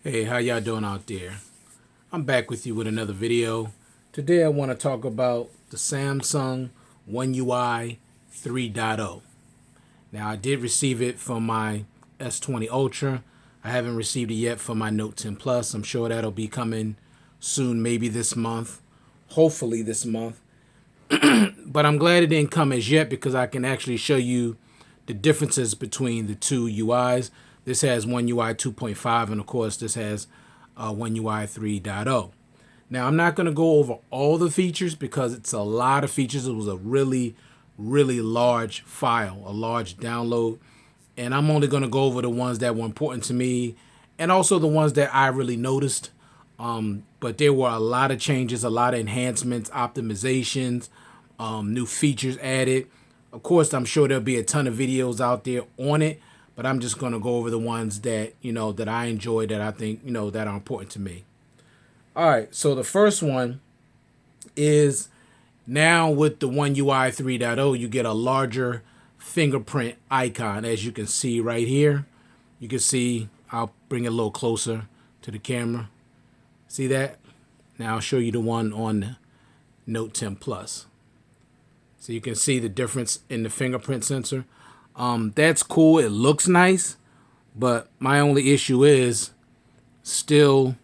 Hey, how y'all doing out there? I'm back with you with another video. Today I want to talk about the Samsung One UI 3.0. Now I did receive it for my S20 Ultra. I haven't received it yet for my Note 10 Plus. I'm sure that'll be coming soon, maybe this month. Hopefully this month. But I'm glad it didn't come as yet because I can actually show you the differences between the two UIs. This has One UI 2.5 and of course this has One UI 3.0. Now I'm not going to go over all the features because it's a lot of features. It was a really large file, a large download. And I'm only going to go over the ones that were important to me and also the ones that I really noticed. But there were a lot of changes, a lot of enhancements, optimizations, new features added. Of course, I'm sure there'll be a ton of videos out there on it, but I'm just going to go over the ones that, that I enjoy, that I think, that are important to me. All right, so the first one is now with the One UI 3.0, you get a larger fingerprint icon, as you can see right here. You can see, I'll bring it a little closer to the camera. See that? Now I'll show you the one on the Note 10 Plus. So you can see the difference in the fingerprint sensor. That's cool. It looks nice, but my only issue is still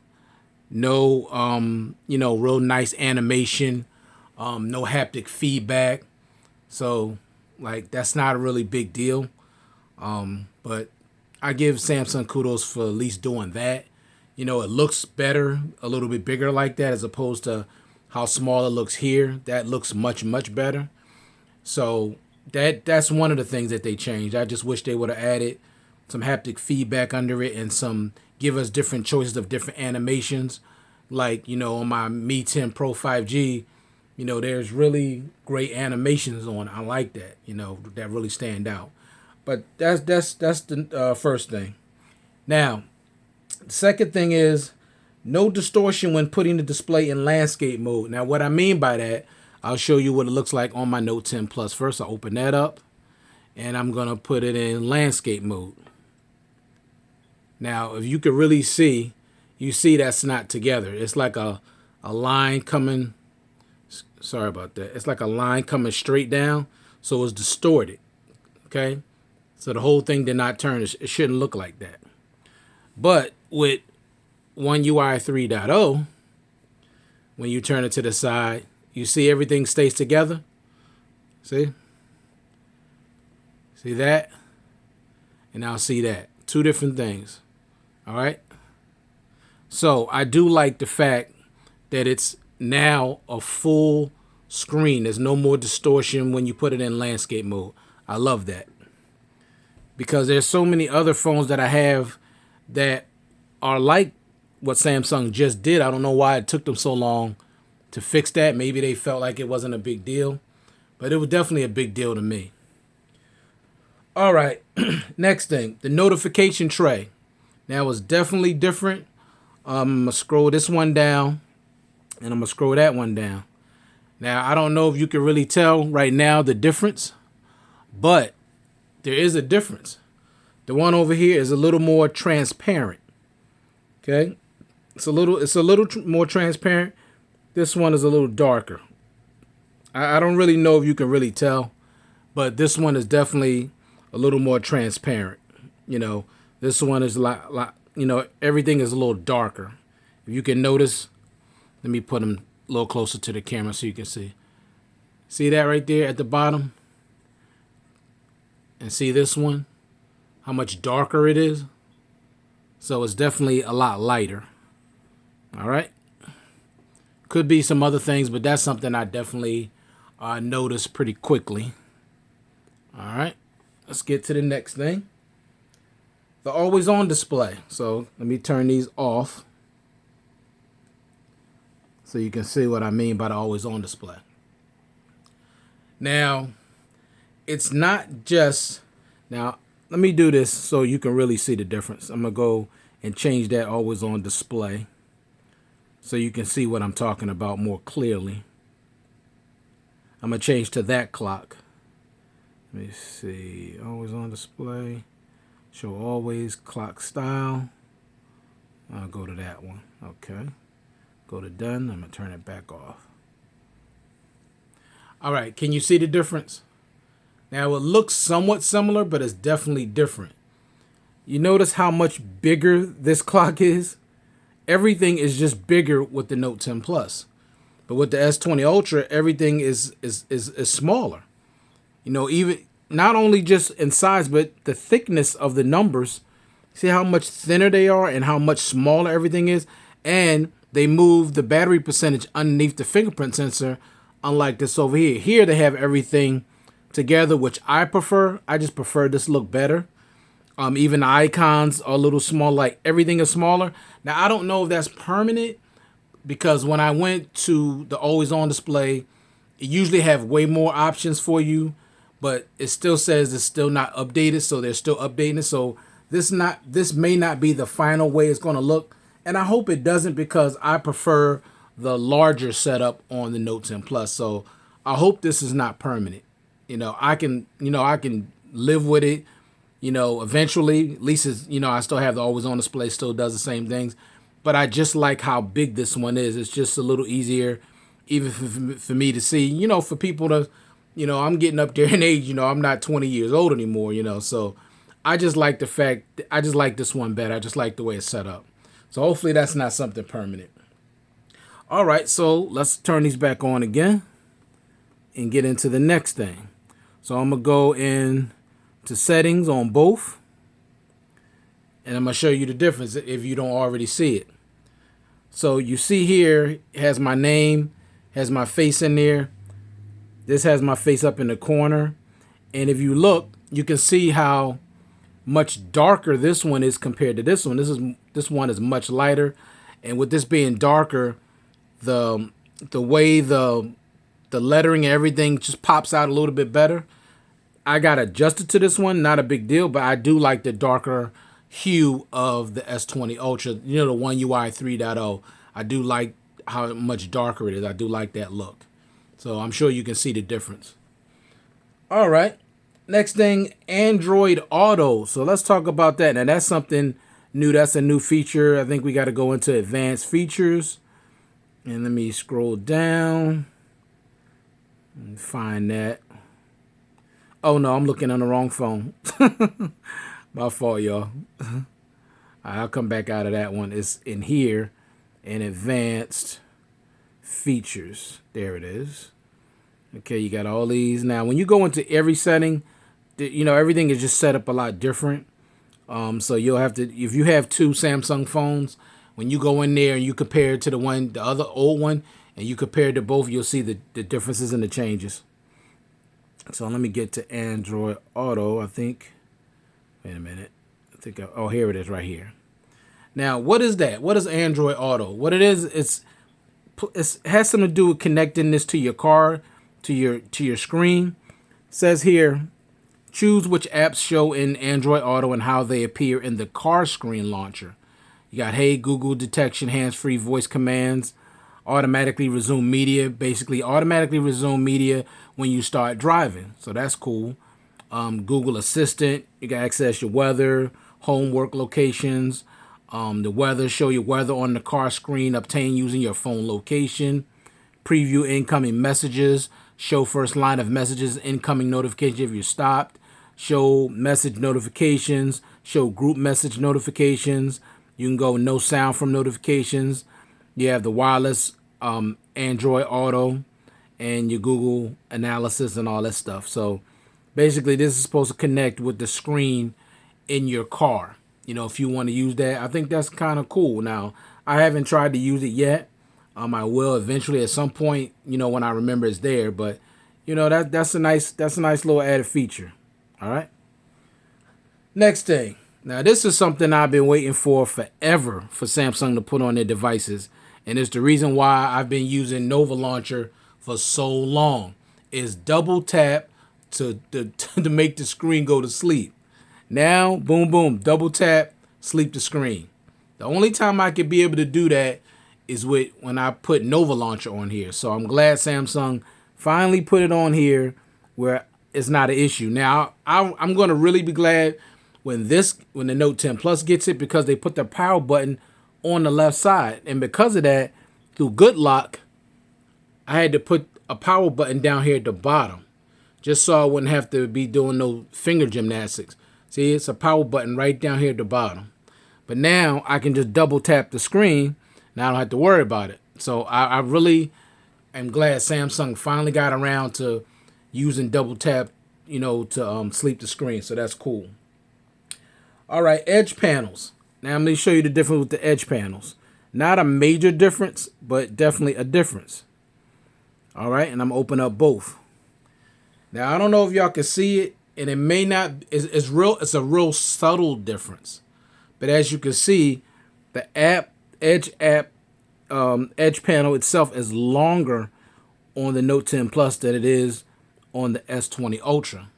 no, real nice animation, no haptic feedback. So, like, that's not a really big deal. But I give Samsung kudos for at least doing that. It looks better, a little bit bigger like that, as opposed to how small it looks here. That looks much better. So that's one of the things that they changed. I just wish they would have added some haptic feedback under it and some give us different choices of different animations. Like, on my Mi 10 Pro 5G, there's really great animations on it. I like that, that really stand out. But that's the first thing. Now, the second thing is no distortion when putting the display in landscape mode. Now, what I mean by that, I'll show you what it looks like on my Note 10 Plus. First, I'll open that up, and I'm going to put it in landscape mode. Now, if you could really see, you see that's not together. It's like a line coming, sorry about that. It's like a line coming straight down, so it's distorted, okay? So the whole thing did not turn. It shouldn't look like that. But with One UI 3.0, when you turn it to the side, you see everything stays together. See? See that? And I'll see that. Two different things. All right? So I do like the fact that it's now a full screen. There's no more distortion when you put it in landscape mode. I love that. Because there's so many other phones that I have that are like what Samsung just did. I don't know why it took them so long to fix that. Maybe they felt like it wasn't a big deal, but it was definitely a big deal to me. All right, next thing, the notification tray. Now it's definitely different. I'm gonna scroll this one down, and I'm gonna scroll that one down. Now I don't know if you can really tell right now the difference, but there is a difference. The one over here is a little more transparent. Okay, it's a little more transparent. This one is a little darker. I don't really know if you can really tell, but this one is definitely a little more transparent. This one is a lot, everything is a little darker. If you can notice, let me put them a little closer to the camera so you can see. See that right there at the bottom? And see this one? How much darker it is? So it's definitely a lot lighter. All right? Could be some other things, but that's something I definitely noticed pretty quickly. All right, let's get to the next thing. The always on display. So let me turn these off so you can see what I mean by the always on display. Now, it's not just, now let me do this so you can really see the difference. I'm going to go and change that always on display so you can see what I'm talking about more clearly. I'm going to change to that clock. Let me see. Always on display. Show always clock style. I'll go to that one. Okay. Go to done. I'm going to turn it back off. All right. Can you see the difference? Now, it looks somewhat similar, but it's definitely different. You notice how much bigger this clock is? Everything is just bigger with the Note 10 Plus. But with the S20 Ultra, everything is smaller. You know, even not only just in size, but the thickness of the numbers. See how much thinner they are and how much smaller everything is? And they move the battery percentage underneath the fingerprint sensor, unlike this over here. Here they have everything together, which I prefer. I just prefer this look better. Even the icons are a little small, like everything is smaller. Now, I don't know if that's permanent, because when I went to the always on display, it usually have way more options for you, but it still says it's still not updated, so they're still updating it. So this may not be the final way it's going to look, and I hope it doesn't, because I prefer the larger setup on the Note 10 Plus. So I hope this is not permanent. I can live with it. Eventually, at least it's, I still have the always on display, still does the same things. But I just like how big this one is. It's just a little easier, even for me to see, for people to, I'm getting up there in age, I'm not 20 years old anymore, so I just like I just like this one better. I just like the way it's set up. So hopefully that's not something permanent. All right, so let's turn these back on again and get into the next thing. So I'm going to go in to settings on both, and I'm going to show you the difference if you don't already see it. So you see here, it has my name, has my face in there. This has my face up in the corner. And if you look, you can see how much darker this one is compared to this one. This one is much lighter. And with this being darker, the way the lettering and everything just pops out a little bit better. I got adjusted to this one, not a big deal, but I do like the darker hue of the S20 Ultra, the One UI 3.0. I do like how much darker it is. I do like that look. So I'm sure you can see the difference. All right. Next thing, Android Auto. So let's talk about that. Now that's something new. That's a new feature. I think we got to go into advanced features. And let me scroll down and find that. Oh no, I'm looking on the wrong phone. My fault, y'all. I'll come back out of that one. It's in here in advanced features. There it is. Okay, you got all these. Now, when you go into every setting, everything is just set up a lot different. So you'll have to, if you have two Samsung phones, when you go in there and you compare it to the other old one, and you compare it to both, you'll see the differences and the changes. So let me get to Android Auto, I think. Wait a minute. Oh, here it is right here. Now, what is that? What is Android Auto? What it is, it has something to do with connecting this to your car, to your screen. It says here, choose which apps show in Android Auto and how they appear in the car screen launcher. You got Hey Google detection, hands-free voice commands, automatically resume media, basically automatically resume media when you start driving. So that's cool. Google Assistant, you can access your weather, homework locations, the weather, show your weather on the car screen, obtain using your phone location, preview incoming messages, show first line of messages, incoming notifications if you're stopped, show message notifications, show group message notifications. You can go no sound from notifications. You have the wireless Android Auto and your Google analysis and all that stuff. So basically, this is supposed to connect with the screen in your car. If you want to use that, I think that's kind of cool. Now, I haven't tried to use it yet. I will eventually at some point, when I remember it's there. But, that's a nice little added feature. All right. Next thing. Now, this is something I've been waiting for forever for Samsung to put on their devices. And it's the reason why I've been using Nova Launcher for so long. Is double tap to make the screen go to sleep. Now, boom, boom, double tap, sleep the screen. The only time I could be able to do that is when I put Nova Launcher on here. So I'm glad Samsung finally put it on here where it's not an issue. Now, I'm going to really be glad when the Note 10 Plus gets it, because they put the power button on the left side. And because of that, through good luck, I had to put a power button down here at the bottom, just so I wouldn't have to be doing no finger gymnastics. See, it's a power button right down here at the bottom. But now I can just double tap the screen. Now I don't have to worry about it. So I really am glad Samsung finally got around to using double tap, to sleep the screen. So that's cool. All right, edge panels. Now I'm going to show you the difference with the edge panels. Not a major difference, but definitely a difference. All right, and I'm going to open up both. Now, I don't know if y'all can see it, and it may not, it's a real subtle difference. But as you can see, the edge panel itself is longer on the Note 10 Plus than it is on the S20 Ultra.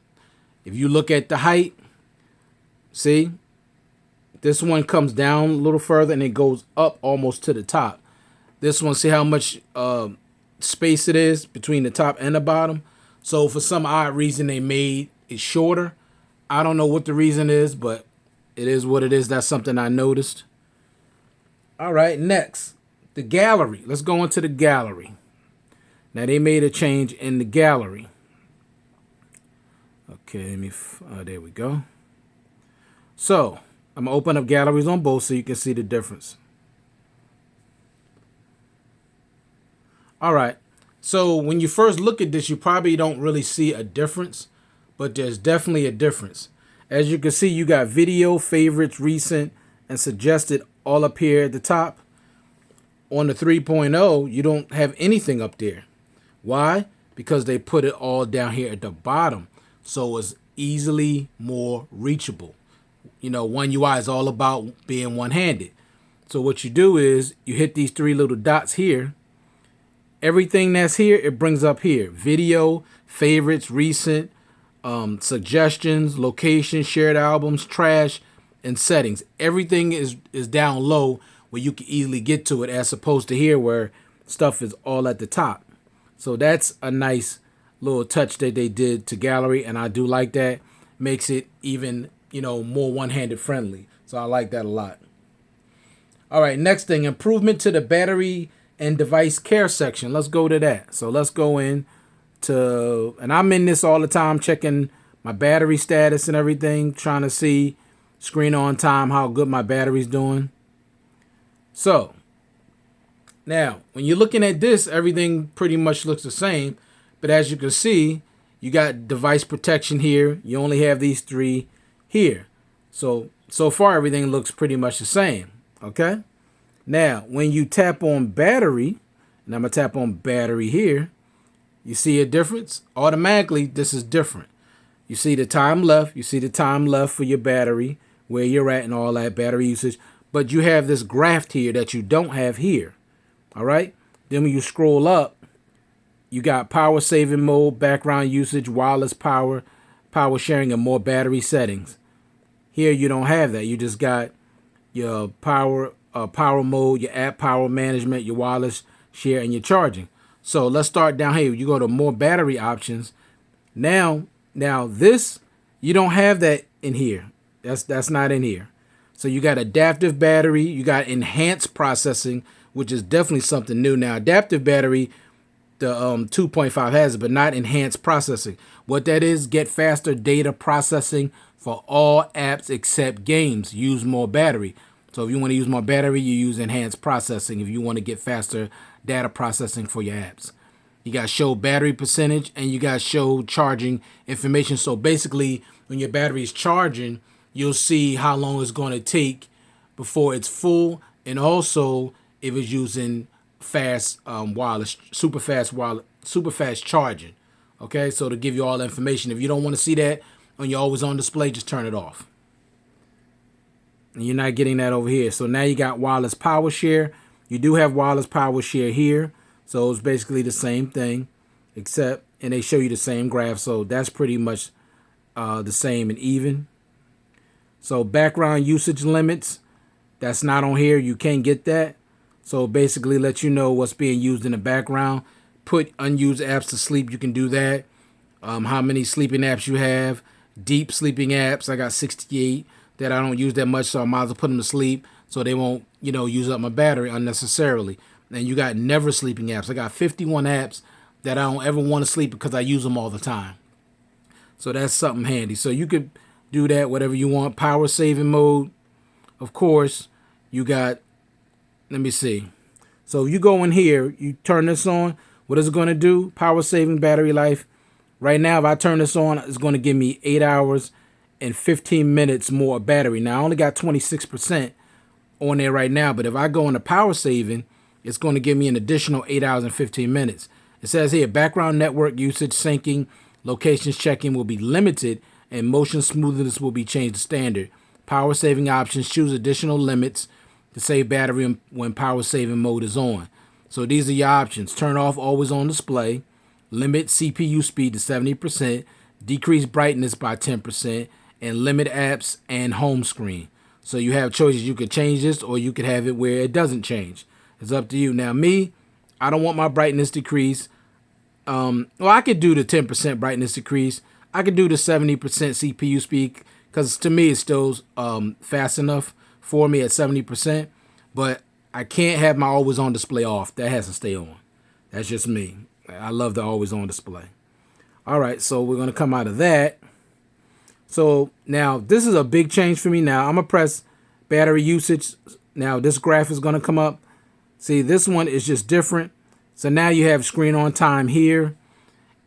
If you look at the height, see, this one comes down a little further and it goes up almost to the top. This one, see how much space it is between the top and the bottom? So for some odd reason, they made it shorter. I don't know what the reason is, but it is what it is. That's something I noticed. All right, next, the gallery. Let's go into the gallery. Now, they made a change in the gallery. Okay, there we go. So, I'm going to open up galleries on both so you can see the difference. All right. So when you first look at this, you probably don't really see a difference, but there's definitely a difference. As you can see, you got video, favorites, recent, and suggested all up here at the top. On the 3.0, you don't have anything up there. Why? Because they put it all down here at the bottom, so it's easily more reachable. One UI is all about being one-handed. So what you do is you hit these three little dots here. Everything that's here, it brings up here. Video, favorites, recent, suggestions, location, shared albums, trash, and settings. Everything is down low where you can easily get to it, as opposed to here where stuff is all at the top. So that's a nice little touch that they did to gallery, and I do like that. Makes it even, more one-handed friendly. So I like that a lot. All right, next thing, improvement to the battery and device care section. Let's go to that. So let's go in to, and I'm in this all the time, checking my battery status and everything, trying to see screen on time, how good my battery's doing. So now, when you're looking at this, everything pretty much looks the same. But as you can see, you got device protection here. You only have these three here. So far, everything looks pretty much the same. Okay. Now, when you tap on battery, and I'm going to tap on battery here, you see a difference? Automatically, this is different. You see the time left. You see the time left for your battery, where you're at and all that battery usage. But you have this graph here that you don't have here. All right. Then when you scroll up, you got power saving mode, background usage, wireless power, power sharing, and more battery settings. Here, you don't have that. You just got your power mode, your app power management, your wireless share, and your charging. So let's start down here. You go to more battery options. Now this, you don't have that in here. That's not in here. So you got adaptive battery, you got enhanced processing, which is definitely something new. Now, adaptive battery, the 2.5 has it, but not enhanced processing. What that is, get faster data processing for all apps except games. Use more battery. So if you want to use more battery, you use enhanced processing if you want to get faster data processing for your apps. You got show battery percentage and you got show charging information. So basically, when your battery is charging, you'll see how long it's going to take before it's full, and also if it's using fast wireless, super fast charging. Okay, so to give you all the information. If you don't want to see that on your always on display, just turn it off. And you're not getting that over here. So now you got wireless power share. You do have wireless power share here. So it's basically the same thing, except, and they show you the same graph. So that's pretty much the same and even. So background usage limits, that's not on here. You can't get that. So basically let you know what's being used in the background. Put unused apps to sleep. You can do that. How many sleeping apps you have. Deep sleeping apps, I got 68. that I don't use that much, so I might as well put them to sleep so they won't, use up my battery unnecessarily. And you got never sleeping apps. I got 51 apps that I don't ever want to sleep because I use them all the time. So that's something handy. So you could do that, whatever you want. Power saving mode, of course. You got, let me see. So you go in here, you turn this on. What is it going to do? Power saving battery life. Right now, if I turn this on, it's going to give me 8 hours and 15 minutes more battery. Now, I only got 26% on there right now, but if I go into power saving, it's going to give me an additional 8 hours and 15 minutes. It says here, background network usage syncing, locations checking will be limited, and motion smoothness will be changed to standard. Power saving options, choose additional limits to save battery when power saving mode is on. So these are your options. Turn off always on display, limit CPU speed to 70%, decrease brightness by 10%, and limit apps and home screen. So you have choices. You could change this or you could have it where it doesn't change. It's up to you. Now me, I don't want my brightness decrease. Well, I could do the 10% brightness decrease. I could do the 70% CPU speed because to me it's still fast enough for me at 70%. But I can't have my always on display off. That has to stay on. That's just me. I love the always on display. All right, so we're going to come out of that. So now this is a big change for me. Now I'm going to press battery usage. Now this graph is going to come up. See, this one is just different. So now you have screen on time here.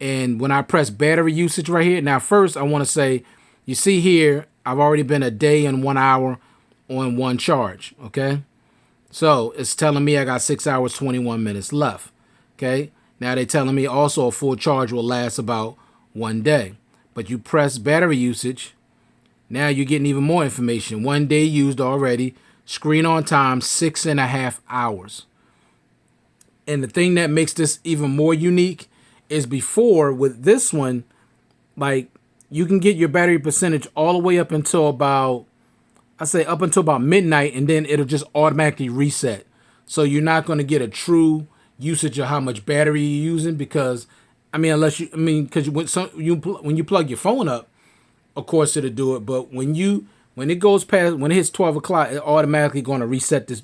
And when I press battery usage right here, now first I want to say, you see here, I've already been a day and 1 hour on one charge, okay? So it's telling me I got 6 hours, 21 minutes left, okay? Now they're telling me also a full charge will last about 1 day. But you press battery usage, now you're getting even more information. 1 day used already, screen on time, 6.5 hours. And the thing that makes this even more unique is before with this one, like you can get your battery percentage all the way up until about, I say up until about midnight, and then it'll just automatically reset. So you're not going to get a true usage of how much battery you're using because, because when you plug your phone up, of course it'll do it. But when it hits 12 o'clock, it's automatically going to reset this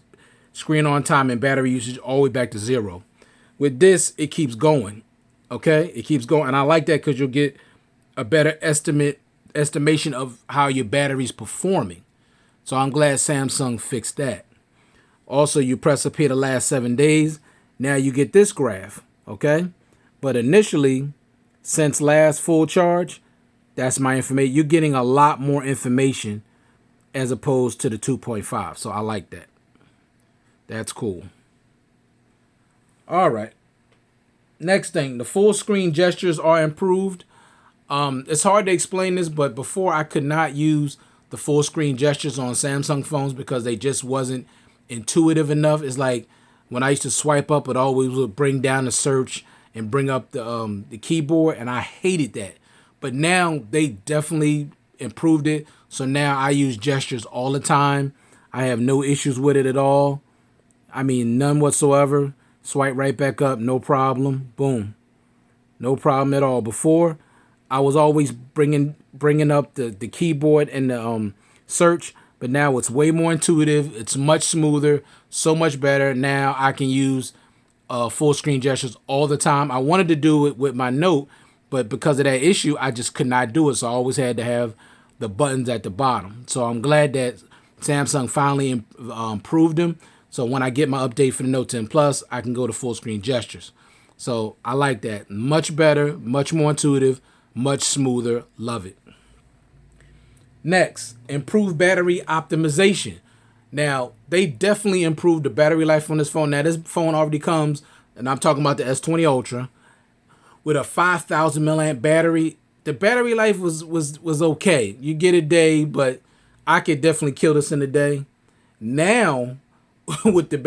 screen on time and battery usage all the way back to 0. With this, it keeps going. Okay, it keeps going, and I like that because you'll get a better estimation of how your battery's performing. So I'm glad Samsung fixed that. Also, you press up here the last 7 days. Now you get this graph, okay? But initially, since last full charge, that's my information. You're getting a lot more information as opposed to the 2.5. So I like that. That's cool. All right. Next thing, the full screen gestures are improved. It's hard to explain this, but before I could not use the full screen gestures on Samsung phones because they just wasn't intuitive enough. It's like when I used to swipe up, it always would bring down the search and bring up the keyboard, and I hated that. But now they definitely improved it. So now I use gestures all the time. I have no issues with it at all. None whatsoever. Swipe right back up, no problem. Boom. No problem at all. Before, I was always bringing up the keyboard and the search, but now it's way more intuitive. It's much smoother, so much better. Now I can use full screen gestures all the time. I wanted to do it with my Note, but because of that issue, I just could not do it. So I always had to have the buttons at the bottom. So I'm glad that Samsung finally improved them. So when I get my update for the Note 10 Plus, I can go to full screen gestures. So I like that. Much better, much more intuitive, much smoother. Love it. Next, improved battery optimization. Now, they definitely improved the battery life on this phone. Now, this phone already comes, and I'm talking about the S20 Ultra, with a 5,000 milliamp battery. The battery life was okay. You get a day, but I could definitely kill this in a day. Now, with the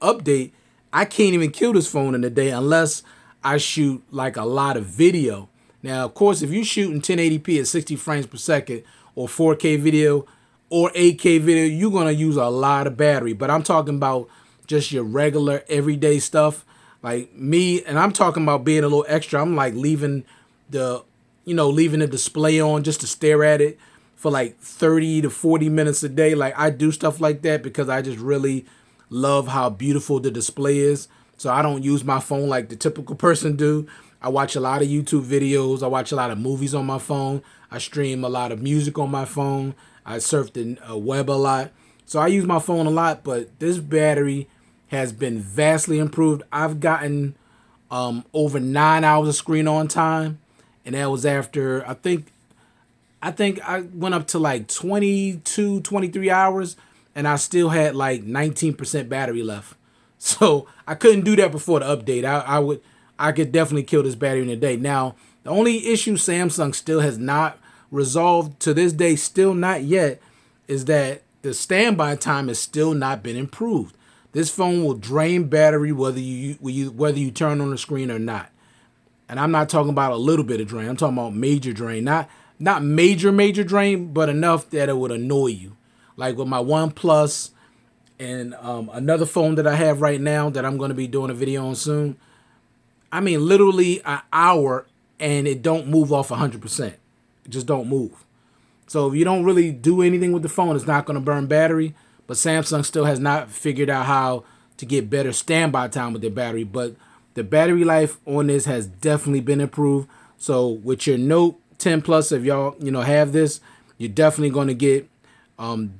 update, I can't even kill this phone in a day unless I shoot like a lot of video. Now, of course, if you shoot in 1080p at 60 frames per second or 4K video or 8K video, you're going to use a lot of battery. But I'm talking about just your regular everyday stuff like me. And I'm talking about being a little extra. I'm like leaving the display on just to stare at it. for like 30 to 40 minutes a day. Like I do stuff like that because I just really love how beautiful the display is. So I don't use my phone like the typical person do. I watch a lot of YouTube videos. I watch a lot of movies on my phone. I stream a lot of music on my phone. I surf the web a lot. So I use my phone a lot, but this battery has been vastly improved. I've gotten over 9 hours of screen on time, and that was after I think I went up to like 22, 23 hours, and I still had like 19% battery left. So I couldn't do that before the update. I could definitely kill this battery in a day. Now, the only issue Samsung still has not resolved to this day, still not yet, is that the standby time has still not been improved. This phone will drain battery whether you turn on the screen or not. And I'm not talking about a little bit of drain. I'm talking about major drain. Not major drain, but enough that it would annoy you. Like with my OnePlus and another phone that I have right now that I'm going to be doing a video on soon. I mean, literally an hour and it don't move off 100%. It just don't move. So if you don't really do anything with the phone, it's not going to burn battery. But Samsung still has not figured out how to get better standby time with their battery. But the battery life on this has definitely been improved. So with your Note 10 Plus, if y'all have this, you're definitely going to get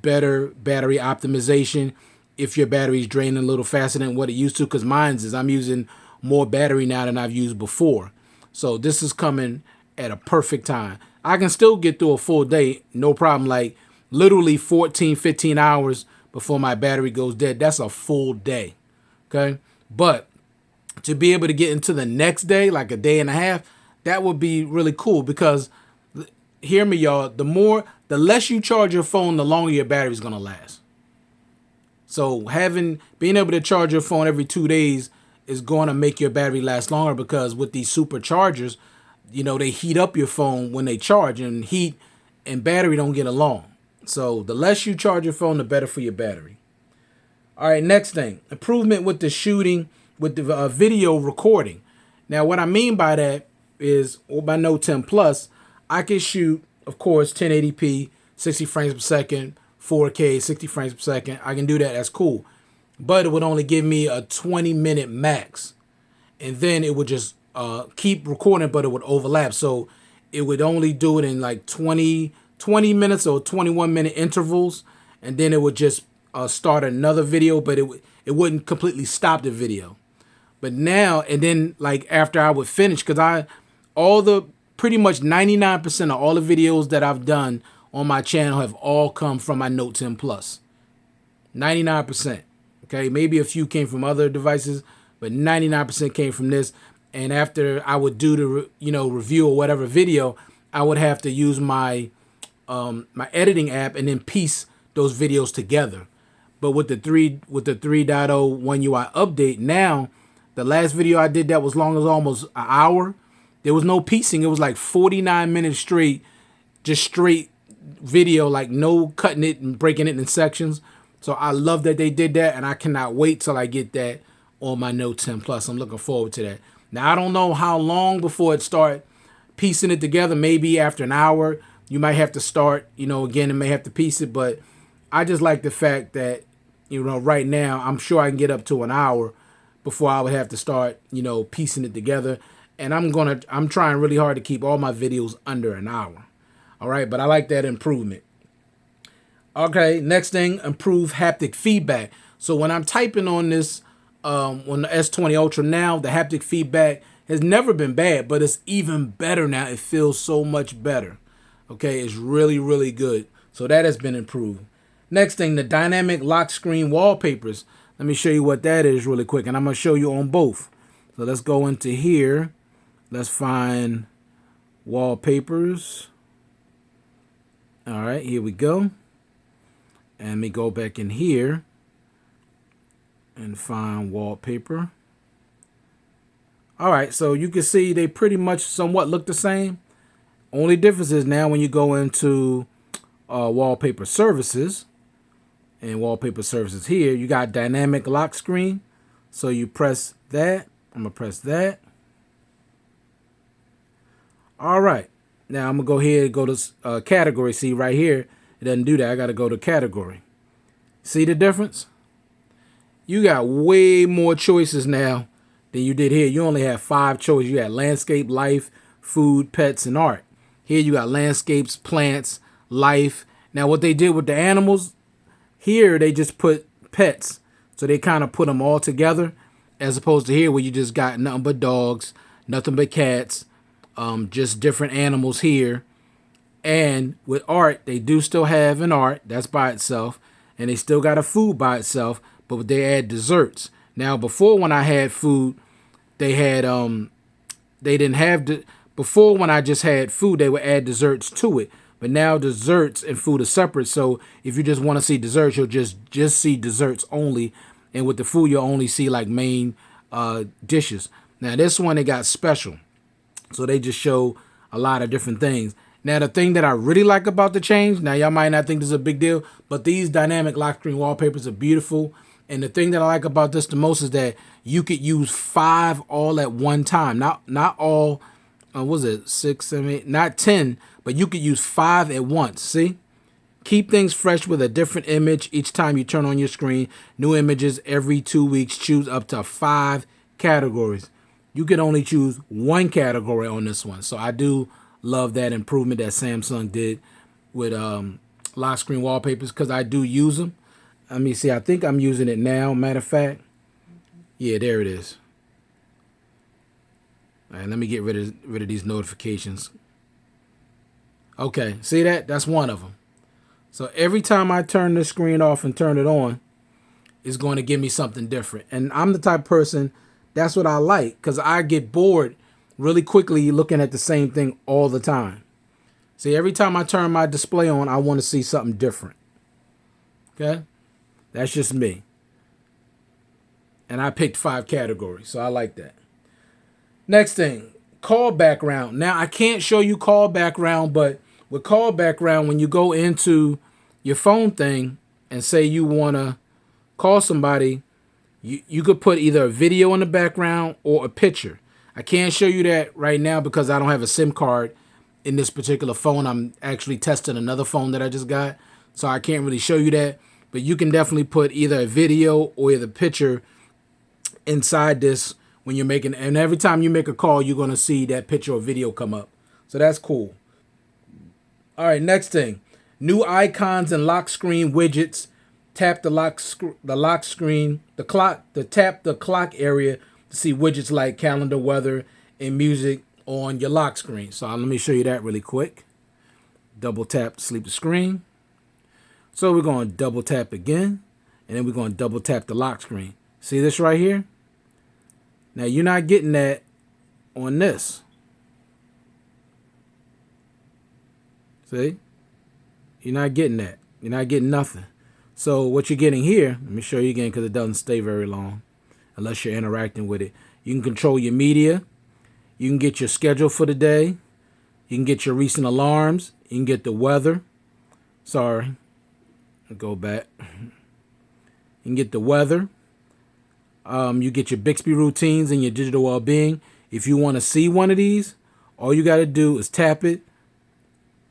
better battery optimization if your battery is draining a little faster than what it used to. Because mine's is I'm using more battery now than I've used before. So this is coming at a perfect time. I can still get through a full day, no problem. Like literally 14, 15 hours before my battery goes dead. That's a full day. Okay. But to be able to get into the next day, like a day and a half, that would be really cool because hear me, y'all, the less you charge your phone, the longer your battery is going to last. So being able to charge your phone every 2 days is going to make your battery last longer because with these superchargers, they heat up your phone when they charge, and heat and battery don't get along. So the less you charge your phone, the better for your battery. All right, next thing, improvement with the shooting, with the video recording. Now, what I mean by that is with my Note 10 Plus, I can shoot, of course, 1080p, 60 frames per second, 4K, 60 frames per second. I can do that. That's cool. But it would only give me a 20-minute max. And then it would just keep recording, but it would overlap. So it would only do it in like 20 minutes or 21-minute intervals. And then it would just start another video, but it wouldn't completely stop the video. But now, and then like after I would finish, because pretty much 99% of all the videos that I've done on my channel have all come from my Note 10 Plus. 99%. Okay, maybe a few came from other devices, but 99% came from this. And after I would do the review or whatever video, I would have to use my my editing app and then piece those videos together. But with the 3.0 One UI update, now the last video I did that was long as almost an hour. There was no piecing. It was like 49 minutes straight, just straight video, like no cutting it and breaking it in sections. So I love that they did that, and I cannot wait till I get that on my Note 10 Plus. I'm looking forward to that. Now, I don't know how long before it start piecing it together. Maybe after an hour, you might have to start, again, and may have to piece it. But I just like the fact that, right now, I'm sure I can get up to an hour before I would have to start, piecing it together. And I'm trying really hard to keep all my videos under an hour. All right, but I like that improvement. Okay, next thing, improve haptic feedback. So when I'm typing on this, on the S20 Ultra now, the haptic feedback has never been bad, but it's even better now. It feels so much better. Okay, it's really, really good. So that has been improved. Next thing, the dynamic lock screen wallpapers. Let me show you what that is really quick, and I'm going to show you on both. So let's go into here. Let's find wallpapers. All right, here we go. And let me go back in here and find wallpaper. All right, so you can see they pretty much somewhat look the same. Only difference is now when you go into wallpaper services, and wallpaper services here, you got dynamic lock screen. So you press that. I'm going to press that. All right. Now I'm gonna go ahead and go to category. See right here, it doesn't do that. I gotta go to category. See the difference? You got way more choices now than you did here. You only have 5 choices. You had landscape, life, food, pets, and art. Here you got landscapes, plants, life. Now what they did with the animals, here they just put pets. So they kind of put them all together, as opposed to here where you just got nothing but dogs, nothing but cats, just different animals here. And with art, they do still have an art that's by itself, and they still got a food by itself, but they add desserts. Now before, when I had food, they had they didn't have before, when I just had food, they would add desserts to it. But now desserts and food are separate. So if you just want to see desserts, you'll just see desserts only. And with the food, you'll only see like main dishes. Now this one, they got special. So they just show a lot of different things. Now, the thing that I really like about the change, now y'all might not think this is a big deal, but these dynamic lock screen wallpapers are beautiful. And the thing that I like about this the most is that you could use 5 all at one time. Not all, was it 6, 7, 8, not 10, but you could use 5 at once. See? Keep things fresh with a different image each time you turn on your screen. New images every 2 weeks. Choose up to 5 categories. You can only choose 1 category on this one. So I do love that improvement that Samsung did with lock screen wallpapers, because I do use them. Let me see. I think I'm using it now. Matter of fact. Yeah, there it is. All right, let me get rid of these notifications. Okay, see that? That's one of them. So every time I turn this screen off and turn it on, it's going to give me something different. And I'm the type of person, that's what I like, because I get bored really quickly looking at the same thing all the time. See, every time I turn my display on, I want to see something different. Okay? That's just me. And I picked 5 categories, so I like that. Next thing, call background. Now, I can't show you call background, but with call background, when you go into your phone thing and say you want to call somebody, you could put either a video in the background or a picture. I can't show you that right now because I don't have a SIM card in this particular phone. I'm actually testing another phone that I just got, so I can't really show you that. But you can definitely put either a video or the picture inside this when you're making, and every time you make a call, you're going to see that picture or video come up. So that's cool. All right, next thing, new icons and lock screen widgets. Tap the lock screen, tap the clock area to see widgets like calendar, weather, and music on your lock screen. So let me show you that really quick. Double tap to sleep the screen. So we're going to double tap again, and then we're going to double tap the lock screen. See this right here? Now you're not getting that on this. See? You're not getting that. You're not getting nothing. So what you're getting here, let me show you again because it doesn't stay very long unless you're interacting with it. You can control your media. You can get your schedule for the day. You can get your recent alarms. You can get the weather. Sorry. I'll go back. You can get the weather. You get your Bixby routines and your digital well-being. If you want to see one of these, all you got to do is tap it,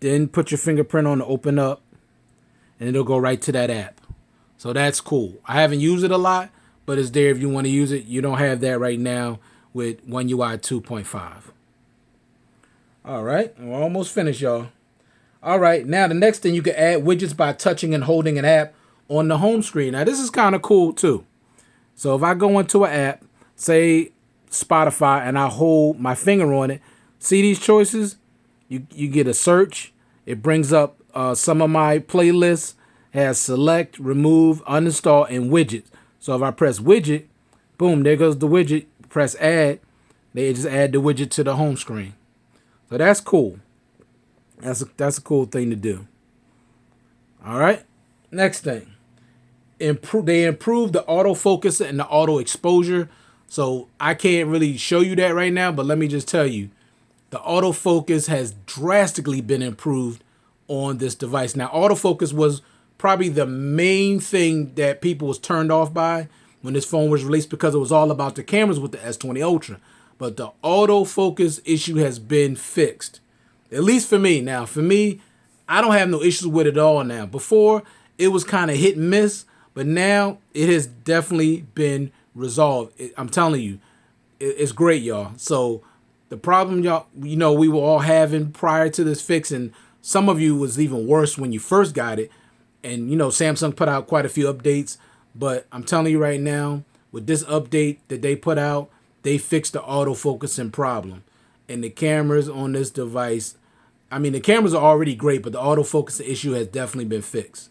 then put your fingerprint on to open up, and it'll go right to that app. So that's cool. I haven't used it a lot, but it's there if you want to use it. You don't have that right now with One UI 2.5. All right, we're almost finished, y'all. All right, now the next thing, you can add widgets by touching and holding an app on the home screen. Now this is kind of cool too. So if I go into an app, say Spotify, and I hold my finger on it, see these choices? You get a search. It brings up some of my playlists, has select, remove, uninstall, and widgets. So if I press widget, boom, there goes the widget. Press add, they just add the widget to the home screen. So that's cool. That's a cool thing to do. All right, next thing. They improved the autofocus and the auto exposure. So I can't really show you that right now, but let me just tell you, the autofocus has drastically been improved on this device. Now, autofocus was probably the main thing that people was turned off by when this phone was released, because it was all about the cameras with the S20 Ultra. But the autofocus issue has been fixed. At least for me. Now, for me, I don't have no issues with it all now. Before, it was kind of hit and miss, but now it has definitely been resolved. I'm telling you, it's great, y'all. So the problem y'all, we were all having prior to this fix, and some of you was even worse when you first got it. And Samsung put out quite a few updates, but I'm telling you right now, with this update that they put out, they fixed the autofocusing problem. And the cameras on this device, I mean, the cameras are already great, but the autofocusing issue has definitely been fixed.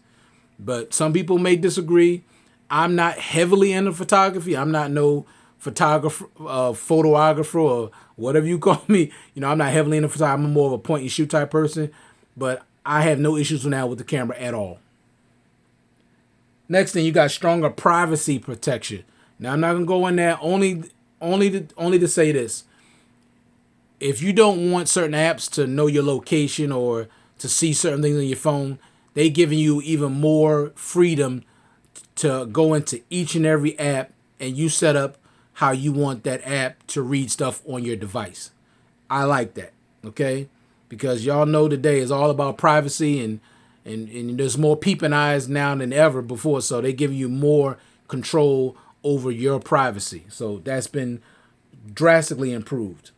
But some people may disagree. I'm not heavily into photography. I'm not no photographer, photographer, or whatever you call me. I'm not heavily into photography. I'm more of a point and shoot type person. But I have no issues now with the camera at all. Next thing, you got stronger privacy protection. Now, I'm not gonna go in there only to say this. If you don't want certain apps to know your location or to see certain things on your phone, they giving you even more freedom to go into each and every app, and you set up how you want that app to read stuff on your device. I like that, okay? Because y'all know today is all about privacy, and there's more peeping eyes now than ever before, so they give you more control over your privacy. So that's been drastically improved.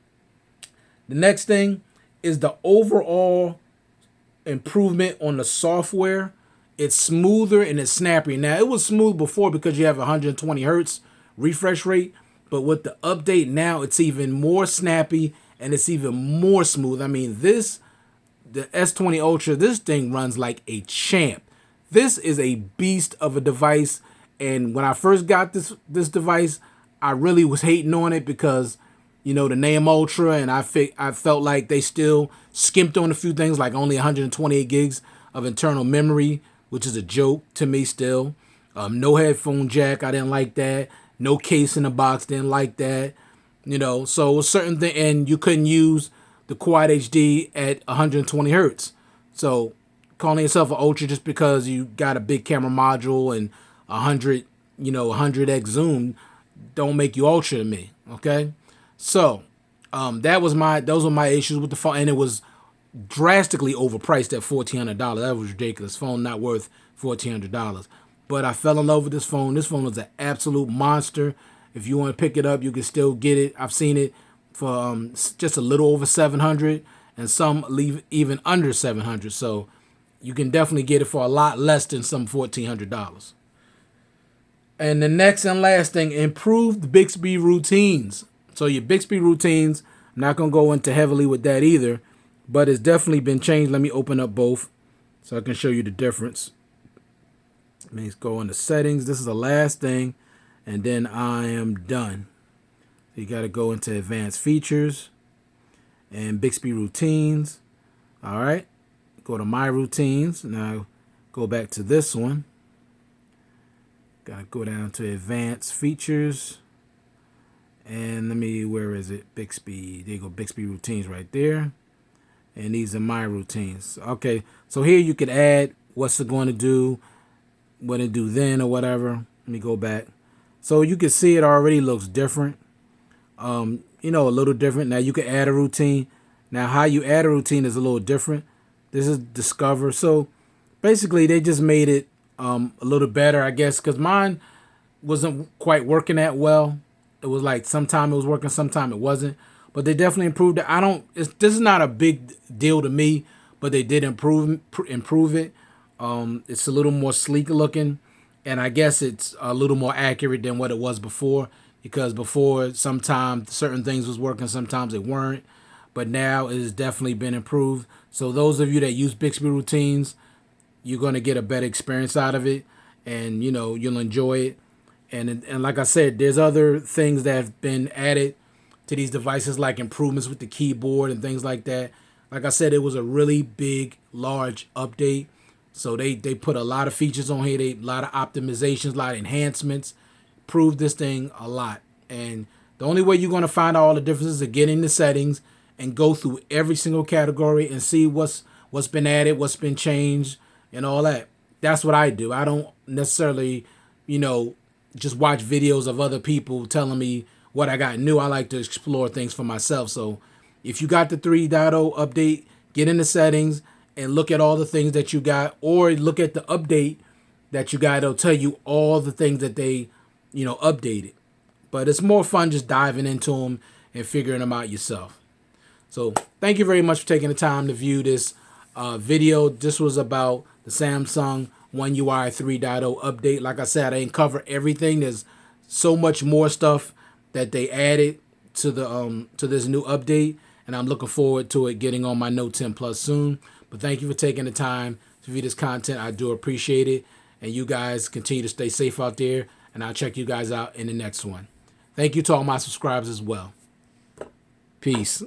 The next thing is the overall improvement on the software. It's smoother and it's snappier. Now, it was smooth before because you have 120 hertz refresh rate, but with the update now, it's even more snappy and it's even more smooth. I mean, the S20 Ultra, this thing runs like a champ. This is a beast of a device, and when I first got this device, I really was hating on it because the name Ultra, and I felt like they still skimped on a few things, like only 128 gigs of internal memory, which is a joke to me still. No headphone jack, I didn't like that. No case in the box, didn't like that. So certain thing, and you couldn't use the Quad HD at 120 hertz. So calling yourself an Ultra just because you got a big camera module and 100x zoom don't make you Ultra to me. Okay. So, those were my issues with the phone, and it was drastically overpriced at $1,400. That was ridiculous. Phone not worth $1,400. But I fell in love with this phone. This phone is an absolute monster. If you want to pick it up, you can still get it. I've seen it for just a little over $700, and some leave even under $700. So you can definitely get it for a lot less than some $1,400. And the next and last thing, improved Bixby routines. So your Bixby routines, I'm not going to go into heavily with that either, but it's definitely been changed. Let me open up both so I can show you the difference. Let's go into settings. This is the last thing, and then I am done. You got to go into advanced features and Bixby routines. All right. Go to my routines. Now go back to this one. Got to go down to advanced features. And where is it? Bixby. There you go, Bixby routines right there. And these are my routines. Okay, so here you could add what's it going to do, what it do then or whatever. Let me go back. So you can see it already looks different. A little different. Now you can add a routine. Now how you add a routine is a little different. This is Discover. So basically they just made it a little better, I guess, because mine wasn't quite working that well. It was like sometime it was working, sometime it wasn't. But they definitely improved it. This is not a big deal to me, but they did improve it. It's a little more sleek looking, and I guess it's a little more accurate than what it was before. Because before, sometimes certain things was working, sometimes it weren't. But now it has definitely been improved. So those of you that use Bixby routines, you're going to get a better experience out of it, and you'll enjoy it. And like I said, there's other things that have been added to these devices, like improvements with the keyboard and things like that. Like I said, it was a really big, large update. So they put a lot of features on here, a lot of optimizations, a lot of enhancements. Improved this thing a lot. And the only way you're going to find all the differences is get in the settings and go through every single category and see what's been added, what's been changed, and all that. That's what I do. I don't necessarily, just watch videos of other people telling me what I got new. I like to explore things for myself. So if you got the 3.0 update, get in the settings and look at all the things that you got, or look at the update that you got. It'll tell you all the things that they, updated. But it's more fun just diving into them and figuring them out yourself. So thank you very much for taking the time to view this video. This was about the Samsung One UI 3.0 update. Like I said, I didn't cover everything. There's so much more stuff that they added to the to this new update, and I'm looking forward to it getting on my Note 10 Plus soon. But thank you for taking the time to view this content. I do appreciate it, and you guys continue to stay safe out there, and I'll check you guys out in the next one. Thank you to all my subscribers as well. Peace.